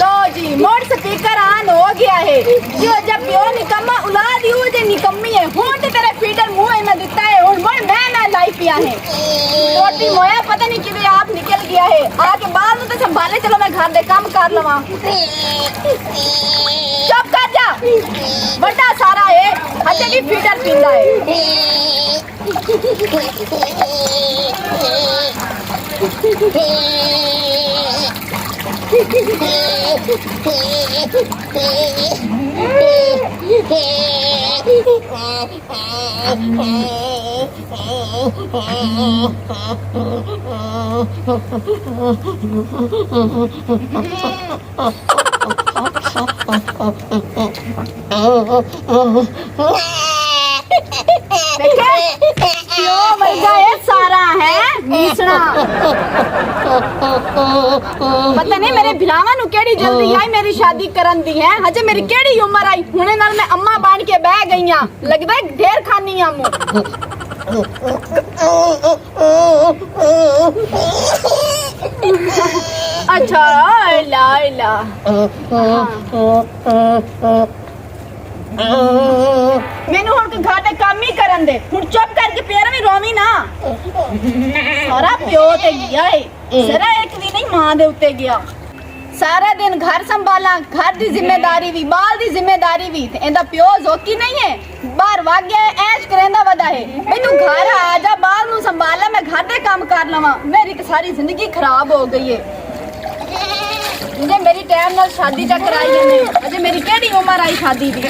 लो जी मोड़ speaker on हो गया है। जो जब प्यो निकम्मा औलाद ही जे निकम्मी है हुन ते तेरे फीडर मुंह में दिता है हुन मोड़ मैं ना लाई पिया है। रोटी मोया पता नहीं किवे आप निकल गया है। आके बाद में तो संभाले चलो मैं घर दे काम कर लवा। चुप कर जा बड़ा सारा है हजे भी फीडर पींदा है। क्यों मजा है सारा है मीसना पता नहीं मेरे भिरावां नु केड़ी जल्दी आई मेरी शादी करन दी है। हजे मेरी केड़ी उम्र आई हुने नाल मैं अम्मा बन के बह गईया लगदा है ढेर खानी आ मु। अच्छा ला ला मैनू हुण घर दे काम ही करन दे। हुण चुप करके पैर भी रोवी ना। सारा प्यो ते गया है जरा एक भी नहीं मां दे उत्ते गया। सारा दिन घर संभाला घर दी जिम्मेदारी भी बाल दी जिम्मेदारी भी एंदा प्यो जोकी नहीं है बाहर भाग गया है ऐश करेंदा वदा है। मैनू घर आ जा बाल नु संभाला मैं घर दे काम कर लवा। मेरी तो सारी जिंदगी खराब हो गई है। मुझे मेरी टाइम नाल शादी चा कराई है ने अजे मेरी केड़ी उम्र आई शादी दी।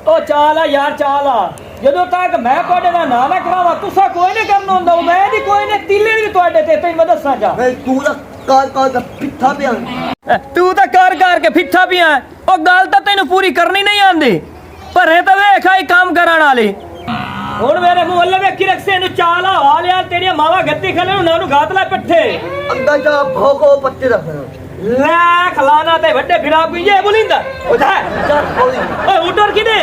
ओ चाला यार चाला ਜਦੋਂ ਤੱਕ ਮੈਂ ਤੁਹਾਡੇ ਦਾ ਨਾਂ ਨਾ ਕਰਾਵਾਂ ਤੁਸੀਂ ਕੋਈ ਨਹੀਂ ਕਰਨਾ ਹੁੰਦਾ ਮੈਂ ਦੀ ਕੋਈ ਨਹੀਂ ਤਿੱਲੇ ਵੀ ਤੁਹਾਡੇ ਤੇ ਤੈਨੂੰ ਦੱਸਾਂ ਜਾ ਤੂੰ ਤਾਂ ਕਰ ਪਿੱਠਾ ਪਿਆ ਤੂੰ ਤਾਂ ਕਰ ਕੇ ਫਿੱਠਾ ਪਿਆ ਉਹ ਗੱਲ ਤਾਂ ਤੈਨੂੰ ਪੂਰੀ ਕਰਨੀ ਨਹੀਂ ਆਂਦੀ ਪਰ ਇਹ ਤਾਂ ਵੇਖ ਆਈ ਕੰਮ ਕਰਾਣ ਵਾਲੇ ਹੁਣ ਮੇਰੇ ਮੂੰਹ ਅੱਲੇ ਵੇਖੀ ਰਖਸੇ ਨੂੰ ਚਾਲਾ ਹਾਲਿਆ ਤੇਰੀਆਂ ਮਾਵਾ ਗੱਤੀ ਖਲੇ ਉਹਨਾਂ ਨੂੰ ਗਾਤ ਲੈ ਪੱਠੇ ਅੰਦਾ ਜਾ ਭੋਗੋ ਪੱਤੇ ਰੱਖ ਲੈ ਖਲਾਣਾ ਤੇ ਵੱਡੇ ਫਿਰਾ ਕੋਈ ਇਹ ਬੁਲਿੰਦਾ ਉਹ ਜਾ ਓਏ ਉਟਰ ਕਿਨੇ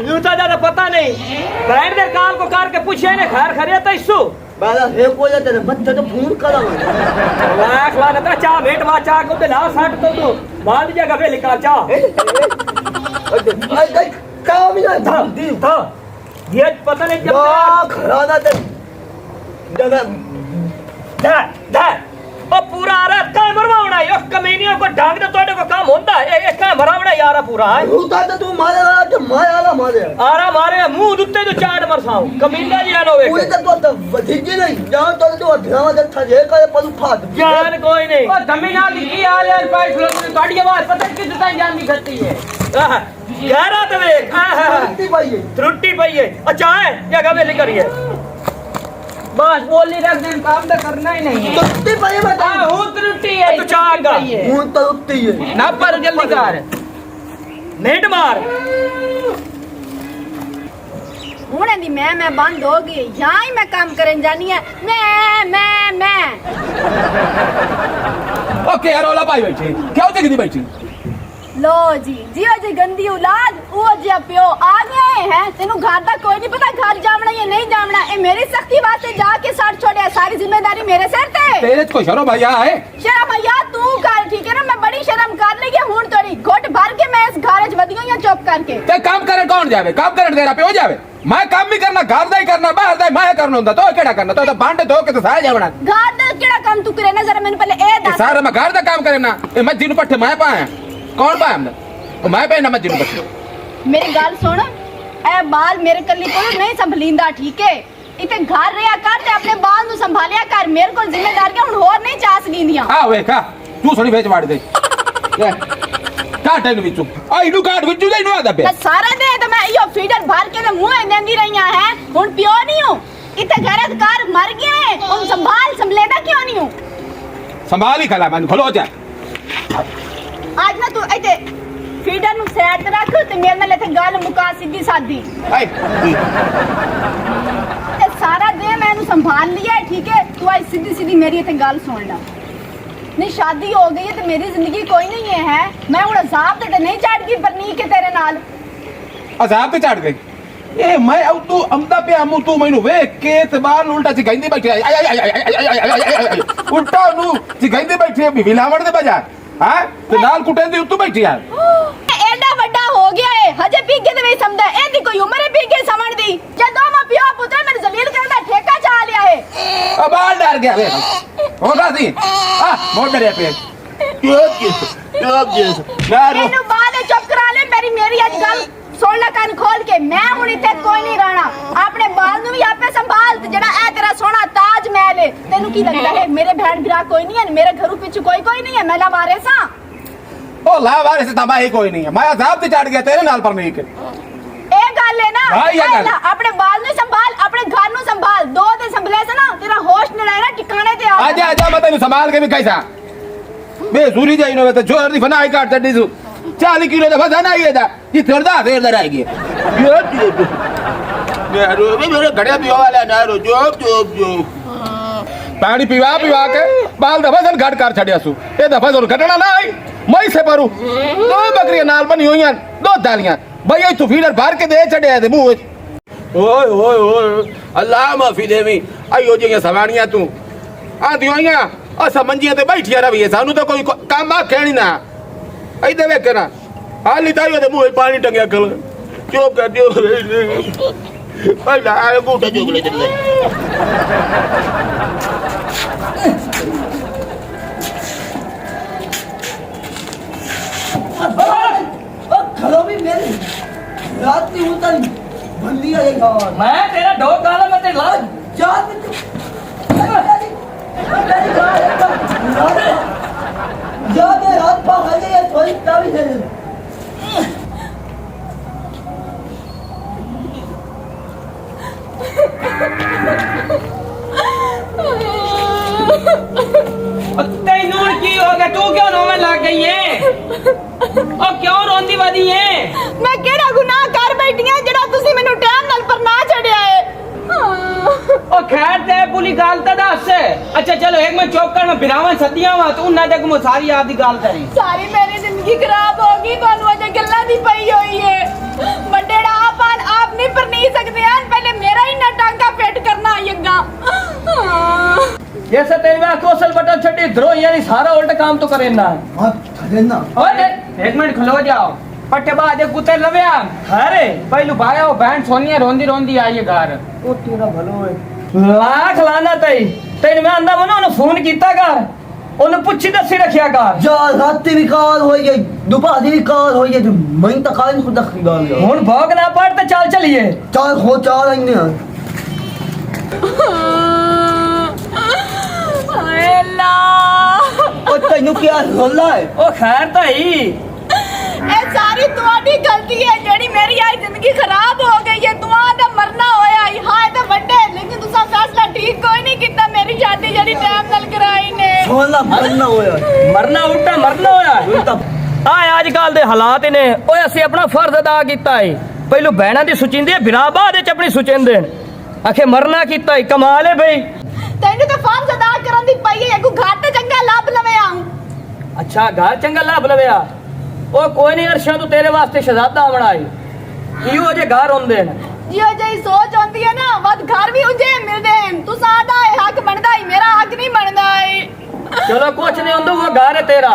लूटा ज्यादा पता नहीं बैठ दे काम को कार के पूछे ने घर खरिया तो इसो बाला हे कोई तेरे मत्थे तो फोन करा लाख लाख तेरा चा भेट वा चा को ते ना सट तो माल दी जगह पे लिखा चा अरे काम ही ना था ये पता नहीं जब खराना ते जगह दा ओ पूरा आ रहा का मरवावना यो कमीनियों को ढंग तो तोड़े को काम होता है एक का मरवावना यार पूरा है तू मारेगा तो मायाला मारे आरा मारे मुंह दुत्ते तो चाट मरसाऊं कमीना जी आनो वे पूरी तो वधिजी नहीं जान तो ढावा दे थजे का पल फाट जान कोई नहीं ओ कमीना दी की हाल है पाई फ्लो तोड़ी आवाज पता किस ताई जान दी करती है यारा तो वे त्रुटि पई है अच्छा है या गवे लेकर है बस बोली रख दे काम तो करना ही नहीं है त्रुटि पई है बता हूं त्रुटि है तू चागा हूं त्रुटि है ना पर जल्दी कर नेट मार हुणे दी मैं बंद हो गई यहां ही मैं काम करन जानी है मैं ओके यार ओला पाई बैठी क्या होती कितनी बैठी लो जी जियो जी गंदी औलाद वो जी प्यो आ गए हैं तेनू घर दा कोई नहीं पता घर जावना या नहीं जावना ए मेरी सख्ती वास्ते जाके साथ छोड़े सारी जिम्मेदारी मेरे सिर ते तेरे को शर्म भैया है शर्म भैया तू कर ठीक है ना मैं बड़ी शर्म कर लगी हुन तोड़ी घुट भर के मैं इस घर च वध गई चुप करके ते काम करे कौन जावे काम करे तेरा पे हो जावे मैं काम भी करना घर दा ही करना बाहर दा मैं करना हुंदा तो केड़ा करना तो भांडे धो के तो सारा जावना घर दा केड़ा काम तू करे ना जरा मैंने पहले ए दस सारा मैं घर दा काम करे ना ए मैं दिन पट्टे मैं पाया कौन पाया हमने मैं पे ना मैं दिन पट्टे मेरी गल सुन ए बाल मेरे कल्ली को नहीं संभलींदा ठीक है इते घर रिया कर ते अपने बाल नु संभालिया कर मेरे को जिम्मेदारियां हुन होर नहीं चास गईंदियां आ वे का तू सोनी वेच वाड़ दे काटे नु विचू आई नु काट विचू दे नु आदा पे सारा दे तो मैं यो फीडर भर के ते मुंह देंदी रहिया है हुन पियो नहीं हूं इते गरज कार मर गया है उन संभाल संभलेदा क्यों नहीं हूं संभाल ही खला मन खलो जा आज ना तू इते फीडर नु साइड ते रख ते मेरे नाल इथे गल मुका सीधी सादी आई ते सारा दे मैनू संभाल लिया है ठीक है तू आज सीधी सीधी मेरी इथे गल सुन ले नहीं शादी हो गई है तो मेरी जिंदगी कोई नहीं है मैं हुन अजाब ते नहीं चढ़ गई बरनी के तेरे नाल अजाब ते चढ़ गई ए मैं अब तू अमदा पे आमू तू मैनू वेख के ते बाहर उल्टा सिखाइंदी बैठी उल्टा नु सिखाइंदी बैठी बीवी लावण दे बजा हां ते नाल कुटेंदी उत्तू बैठी यार एडा वड्डा हो गया है हजे पीके ते नहीं समझदा एदी कोई उम्र है पीके समझ दी जदों मैं पियो पुत्र मेरे जलील करदा ठेका चा लिया है अब बाल डर गया वे होगा सी हां बहुत डरे पे मेनू बाल चुप करा ले मेरी आज गल सुन ले कान खोल के मैं हुण इत्थे कोई नहीं रहना अपने बाल नु भी आपे संभाल ते जेड़ा ए तेरा सोना ताज महल है तेनू की लगदा है मेरे बहन भरा कोई नहीं है मेरे घरों पिछु कोई नहीं है मैं लावारिस हां ओ लावारिस ता मैं कोई नहीं है मैं अजाब ते चढ़ गया तेरे नाल पर नहीं के ए गल है ना हां ये गल अपने बाल नु संभाल अपने घर नु संभाल दो दिन संभले से ना तेरा होश न रहना ठिकाने ते आजा आजा मैं तेनू संभाल के भी कैसा बेसूरी जाई नो तो जोर दी फनाई काट चढ़ी सु 40 किलो दा वजन आई है ये थोड़ा देर दर आएगी यार मेरे घड़िया पियो वाला ना रो जो पानी पीवा के बाल दा वजन घट कर छड़िया सु ए दा वजन घटना ना आई मई से परू दो बकरियां नाल बनी हुईयां दो दालियां भई तू फीडर भर के दे छड़िया दे मुंह ओए ओए ओए अल्लाह माफी देवी आयो जी सवाणियां तू आंदी होईयां असा मंजियां ते बैठिया रही सानू तो कोई काम आखे नहीं ना इधर वे करा हाल ताई ओदे मुंह पानी टंगया कल चुप कर दियो अल्लाह आए बूटा जोगले चले खलो भी मेरी रात की उतर बंदी है यार मैं तेरा ढोक डाला मैं तेरे लाल चार मिनट जाने रात पा गए ये थोड़ी तावी दे तैनू की हो गया तू क्यों रोने लग गई है और क्यों रोंदी वादी है मैं केड़ा गुनाह कर बैठी हां जेड़ा तुसी मेनू टाइम नाल पर ना छड़िया है ओ खैर ते पूरी गाल ता दस अच्छा चलो एक मैं चौकड़ में बिरावन सदियां वा तू ना तक मैं सारी आप दी गाल करी सारी मेरी जिंदगी खराब होगी ਤੁਹਾਨੂੰ ਅਜੇ ਗੱਲਾਂ ਦੀ ਪਈ ਹੋਈ ਹੈ ਵੱਡੇੜਾ ਆਪਾਂ ਆਪ ਨਹੀਂ ਪਰ ਨਹੀਂ ਸਕਦੇ ਹਨ ਪਹਿਲੇ ਮੇਰਾ ਹੀ ਨਾ ਟਾਂਗਾ ਫਿੱਟ ਕਰਨਾ ਆਏਗਾ जैसे तेरे में कौशल बटन छड़ी द्रो यानी सारा उल्टा काम तो करे ना हां खले ना ओए एक मिनट खलो जाओ पट्टे बाद एक कुत्ते लवया अरे पहलू भाया वो बहन सोनिया रोंदी रोंदी आई है घर ओ तेरा भलो है लाख लाना तई तेन मैं आंदा वनो ने फोन कीता कर ओने पुछी दसी रखिया कर जा रात भी काल होई गई दोपहर भी काल होई है मैं तो काल खुद खरी गाल गया हुन भोग ना पड़ ते चल चलिए चार हो चार आईने ਹਾਏ ਅੱਲਾ ओ तैनू क्या रोला है ओ खैर तई ਇਹ ਸਾਰੀ ਤੁਹਾਡੀ ਗਲਤੀ ਹੈ ਜਿਹੜੀ ਮੇਰੀ ਆਈ ਜ਼ਿੰਦਗੀ ਖਰਾਬ ਹੋ ਗਈ ਹੈ ਦੁਆ ਦਾ ਮਰਨਾ ਹੋਇਆ ਹੀ ਹਾਏ ਤੇ ਵੱਡੇ ਲੇਕਿਨ ਤੁਸੀਂ ਫੈਸਲਾ ਠੀਕ ਕੋਈ ਨਹੀਂ ਕੀਤਾ ਮੇਰੀ ਸ਼ਾਦੀ ਜਿਹੜੀ ਟਾਈਮ ਨਾਲ ਕਰਾਈ ਨੇ सोना बनना होया मरना उल्टा मरना होया उल्टा ਅੱਜ ਕੱਲ ਦੇ ਹਾਲਾਤ ਨੇ ਓਏ ਅਸੀਂ ਆਪਣਾ ਫਰਜ਼ ਅਦਾ ਕੀਤਾ ਏ ਪਹਿਲੂ ਬਹਿਣਾ ਦੀ ਸੁਚਿੰਦੇ ਬਿਰਾ ਬਾਅਦ ਵਿੱਚ ਆਪਣੀ ਸੁਚਿੰਦੇ ਆਖੇ ਮਰਨਾ ਕੀਤਾ ਏ ਕਮਾਲ ਏ ਬਈ ਤੈਨੂੰ ਤਾਂ ਫਰਜ਼ ਅਦਾ ਕਰਨ ਦੀ ਪਈ ਹੈ ਕੋ ਘੱਟ ਚੰਗਾ ਲੱਭ ਲਵੇ ਆਉਂ ਅੱਛਾ ਘਰ ਚੰਗਾ ਲੱਭ ਲਵਿਆ ਉਹ ਕੋਈ ਨਹੀਂ ਅਰਸ਼ਾ ਤੂੰ ਤੇਰੇ ਵਾਸਤੇ ਸ਼ਹਜ਼ਾਦਾ ਬਣਾਈ ਕਿਉਂ ਅਜੇ ਘਰ ਹੁੰਦੇ ਨੇ ਜਿਉ ਜਿਹੀ ਸੋਚ ਆਉਂਦੀ ਹੈ ਨਾ ਵਦ ਘਰ ਵੀ ਉਜੇ ਮਿਲਦੇ ਹਨ ਤੂੰ ਸਾਡਾ ਹੱਕ ਬਣਦਾ ਹੀ ਮੇਰਾ ਹੱਕ ਨਹੀਂ ਬਣਦਾ ਏ ਚਲੋ ਕੁਛ ਨਹੀਂ ਹੁੰਦਾ ਉਹ ਘਰ ਹੈ ਤੇਰਾ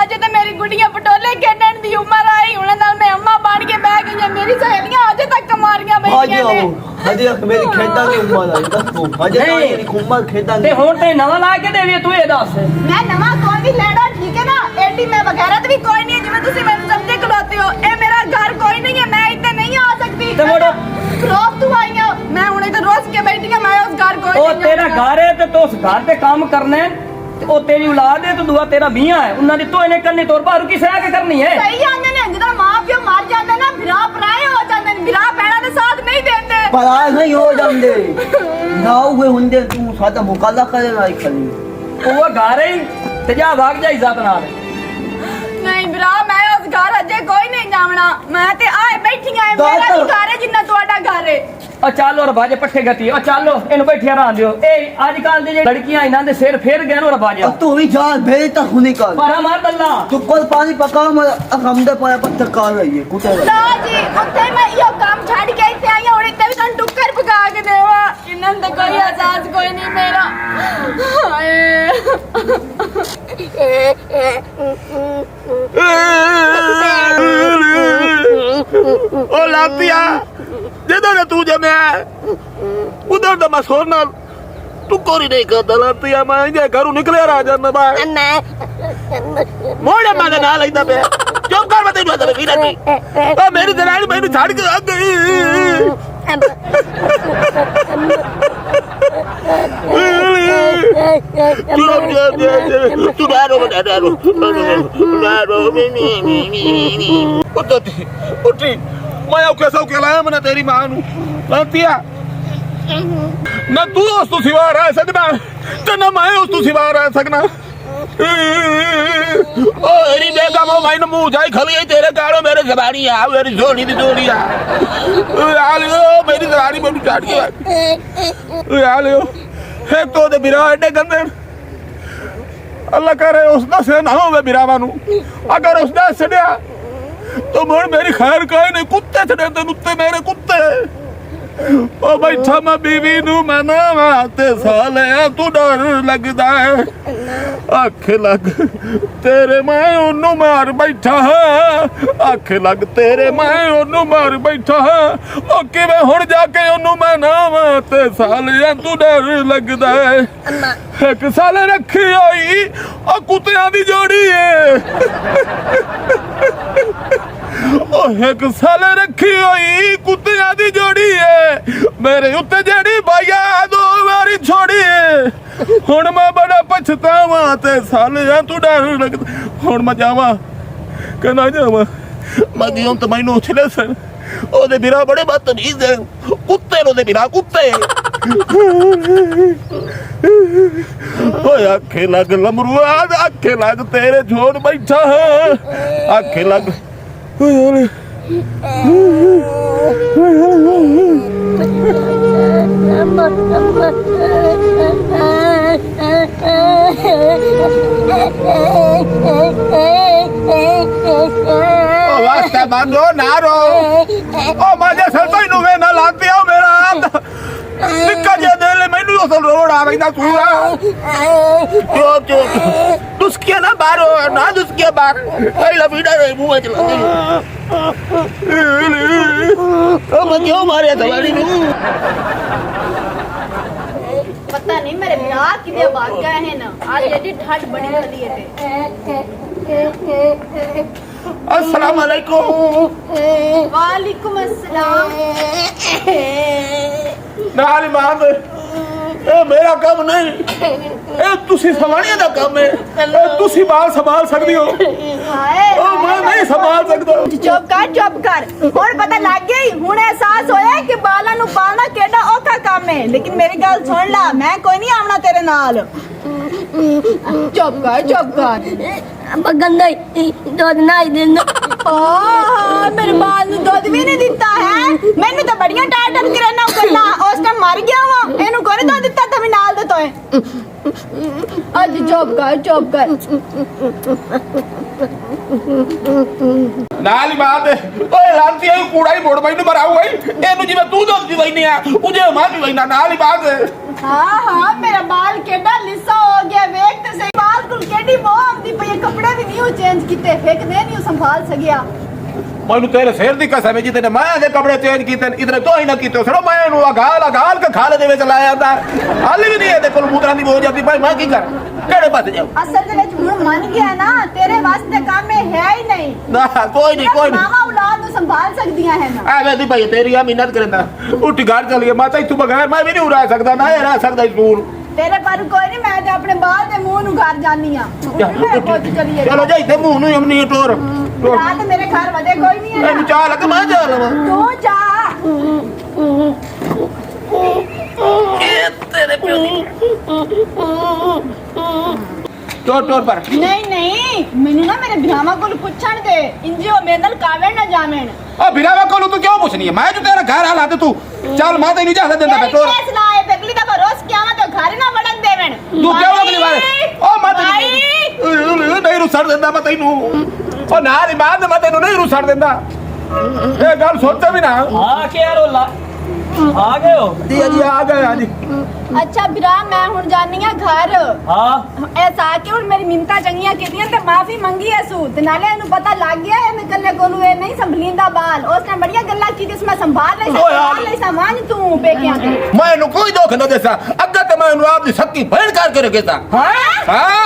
ਅੱਜ ਤੇ ਮੇਰੀ ਗੁੱਡੀਆਂ ਪਟੋਲੇ ਖੇਡਣ ਦੀ ਉਮਰ ਆਈ ਹੁਣ ਨਾਲ ਮੈਂ ਅੰਮਾ ਬਣ ਕੇ ਬਹਿ ਗਈਆਂ ਮੇਰੀ ਸਹੇਲੀਆਂ ਅਜੇ ਤੱਕ ਕਮਾਰੀਆਂ हाजी ਬੈਠੀਆਂ ਨੇ हाजी मेरी खेदा की उम्र आई दस को हाजी नहीं। मेरी उम्र खेदा ਤੇ ਹੁਣ ਤੇ ਨਵਾਂ ਲਾ ਕੇ ਦੇਵੀਏ ਤੂੰ ਇਹ ਦੱਸ ਮੈਂ ਨਵਾਂ ਕੋਈ ਵੀ ਲੈਣਾ ਠੀਕ ਹੈ ਨਾ ਐਡੀ ਮੈਂ ਵਗੈਰਤ ਵੀ ਕੋਈ ਨਹੀਂ ਹੈ ਜਿਵੇਂ ਤੁਸੀਂ ਮੈਨੂੰ ਸਮਝੇ ਖਲੋਤੇ ਹੋ ਇਹ ਮੇਰਾ ਘਰ ਕੋਈ ਨਹੀਂ ਹੈ ਮੈਂ ਇੱਥੇ ਨਹੀਂ ਆ ਸਕਦੀ ਤੇ ਮੁੜ- ਰੋਜ਼ ਤੂੰ ਆਈਆਂ ਮੈਂ ਹੁਣ ਇੱਥੇ ਰੋਜ਼ ਕੇ ਬੈਠੀ ਹਾਂ ਮੈਂ ਉਸ ਘਰ ਕੋਈ ਉਹ ਨਹੀਂ ਤੇਰਾ ਘਰ ਹੈ ਤੇ ਤੂੰ ਉਸ ਘਰ ਤੇ ਕੰਮ ਕਰਨੇ ਤੇ ਉਹ ਤੇਰੀ ਔਲਾਦ ਹੈ ਤੇ ਦੁਆ ਤੇਰਾ ਮੀਆਂ ਹੈ ਉਹਨਾਂ ਦੀ ਤੂੰ ਇਹਨੇ ਕਰਨੀ ਤੋਰ ਬਾਰੂ ਕੀ ਸਹਿ ਕੇ ਕਰਨੀ ਹੈ ਸਹੀ ਆਂਦੇ ਨੇ ਜਦੋਂ ਮਾਂ ਪਿਓ ਮਰ ਜਾਂਦੇ ਨਾ ਵਿਰਾ ਪਰਾਏ ਹੋ ਜਾਂਦੇ ਨੇ ਵਿਰਾ ਪੈਣਾ ਦੇ ਸਾਥ ਨਹੀਂ ਦਿੰਦੇ पर आज नहीं हो जाते ना हुए होंगे तू सादा मुकाला करे आई खाली ਉਹ ਘਰ ਹੈ ਤੇ ਜਾ ਭਾਗ ਜਾ ਇੱਜ਼ਤ ਨਾਲ ਨਹੀਂ ਵਿਰਾ ਮੈਂ ਉਸ ਘਰ ਅਜੇ ਕੋਈ ਨਹੀਂ ਜਾਵਣਾ ਮੈਂ ਤੇ ਆਏ ਬੈਠੀਆਂ ਐ ਮੇਰਾ ਵੀ ਘਰ ਹੈ ਜਿੰਨਾ ਤੁਹਾਡਾ ਘਰ ਹੈ और चालो रबाजे पट्ठे गती और चालो इन बैठिया रहा दियो ए आजकल दे लड़कियां इन्हां दे सिर फेर गए नो रबाजा अब तू भी जा भेज तक हुनी कर पर हमार दल्ला तू कल पानी पका मैं हमदे पाया पत्थर कर रही है कुछ लो जी उत्ते मैं यो काम छाड़ के इत्ते आई और इत्ते भी तन टुक्कर पका के देवा इन्हन ते कोई आजाद कोई नहीं मेरा ओ लातिया जिधर तू जमया उधर तो मसोर नाल तू कोरी नहीं करता लातिया मैं जे घरों निकले रहा जाना बाहर मोड़े मां ना लेंदा पे चुप कर मत इधर तेरे वीर की ओ मेरी दरानी मैंने छाड़ के आ गई तू डारो उठी मैं कैसा लाया मैंने तेरी मां नू लातिया ना तू उस तू सिवा रह सकना ते ना मैं उस तू सिवा रह सकना ओ एरी बेगम ओ मैंने मुंह जाई खली तेरे गाड़ो मेरे जबानी आ मेरी जोड़ी दी जोड़ी आ आलियो मेरी जबानी में चाट के आलियो है तो दे बिरा एडे गंदे अल्लाह करे उसदा से ना होवे बिरावा नु अगर उसदा छड़या तो मोड़ मेरी खैर कोई नहीं कुत्ते छड़े ते उत्ते मेरे कुत्ते ओ बैठा मैं बीवी नू मनावा ते साले तू डर लगदा है आख लग तेरे मैं ओनू मार बैठा है आख लग तेरे मैं ओनू मार बैठा है ओ किवें हुण जाके ओनू मनावा ते साले तू डर लगदा है एक साले रखी होई ओ कुत्तियां दी जोड़ी है ओ एक साले रखी हुई कुत्तियां दी जोड़ी है मेरे उत्ते जेड़ी भाईया दो बारी छोड़ी है हुण मैं बड़ा पछतावा ते साले तू डर लगदा हुण मैं जावा कि ना जावा मदियों तो मैनू उछले सन ओदे बिरा बड़े बदतमीज है कुत्ते ओदे बिरा कुत्ते ओए आखे लग लमरुआ आखे लग तेरे छोड़ बैठा है आखे लग वास्ता बांधो ना रो ओ मजे से तो इनु वे ना लाती आओ मेरा निक्का जे दे ले मैनू असल रोड आ रही ना पूरा चुप चुप दुस्किया ना बारो ना दुस्किया बार पहला वीडा रे मुंह में चला ओ मैं क्यों मारे तुम्हारी नू पता नहीं मेरे ब्याह किदे भाग गए हैं ना आज एडी ढाड बड़ी खली है अस्सलाम वालेकुम वालेकुम अस्सलाम नाल मां ए मेरा काम नहीं ए तुसी सवाणिया दा काम है ए तुसी बाल संभाल सकदी हो हाय ओ मैं नहीं संभाल सकदा चुप कर हुण पता लग गई हुण एहसास होया कि बालां नु पालना केडा औखा काम है लेकिन मेरी गल सुन ला मैं कोई नहीं आवना तेरे नाल चुप कर गंदा दूध नहीं देना मेरे बाल नु दूध भी नहीं दिता है मैंने तो बढ़िया टाइटन करना करना उस टाइम मर गया वा एनु कोने दूध दिता तभी नाल दे तोए आज चुप कर नाली बात ओए लांती है कूड़ा ही बोड़ मैनू मराऊ है एनु जिਵੇਂ तू दोस्त दी वईने आ उजे मां दी वईना नाली बात हां मेरा बाल केडा लिसा हो गया देख ते सही बाल कुल केडी मोह आंदी पई कपड़े भी नहीं चेंज कीते फेंक दे नहीं संभाल सकिया मैनू तेरे सिर दी कसम है जितने मैं दे कपड़े चेंज कीते इतने तो ही ना कीते सड़ो मैं नु गाल के खाले दे विच लाया आंदा हाल भी नहीं है कोल मूत्रा दी हो जाती भाई मैं की कर केड़े पास जाऊं असल दे विच हुन मन गया ना तेरे वास्ते काम में है ही नहीं ना कोई नहीं मामा औलाद नु संभाल सकदियां है ना आ दी भाई तेरी आ मेहनत करदा उठ घर चलिए माता तू बगैर मैं भी नहीं रह सकदा ना रह सकदा दूर तेरे पर कोई नहीं मैं ते अपने बाल दे मुंह नु घर जानी हां चलो जा इथे मुंह नु हमनी टोर रात मेरे घर वदे कोई नहीं है मैं चाह लग मैं जा लवा तू जा ए तेरे पे टोर पर नहीं मैनू ना मेरे भरावां कोल पुछण दे इंजे ओ मेरे नाल कावड़ ना जावेण ओ बिना में कोलू तू क्यों पूछनी है मैं जो तेरा घर हाल आते तू चल मैं तो नहीं जा देंदा मैं तो केस लाए बेगली का रोज क्या तो घर ना बड़क देवन तू क्यों अगली बार ओ मैं नहीं रुसड़ देंदा मैं तैनू ओ ना री बात मैं तैनू नहीं रुसड़ देंदा ये गल सोचे भी ना हां क्या रोला आ गए हो जी जी आ गए हां जी अच्छा बिरा मैं हुन जानी है घर हां ऐसा आके हुन मेरी मिन्नतां चंगियां कीतियां ते माफी मंगी है सू ते नाले इनु पता लग गया है मैं कल्ले कोलू ए नहीं संभलींदा बाल उसने बढ़िया गल्ला की जिसमें संभाल ले सामान तू पेकियां के मैं नु कोई दुख न देसा अग्गा ते मैं नु आप दी सक्की भेड़ करके रखेता हां हां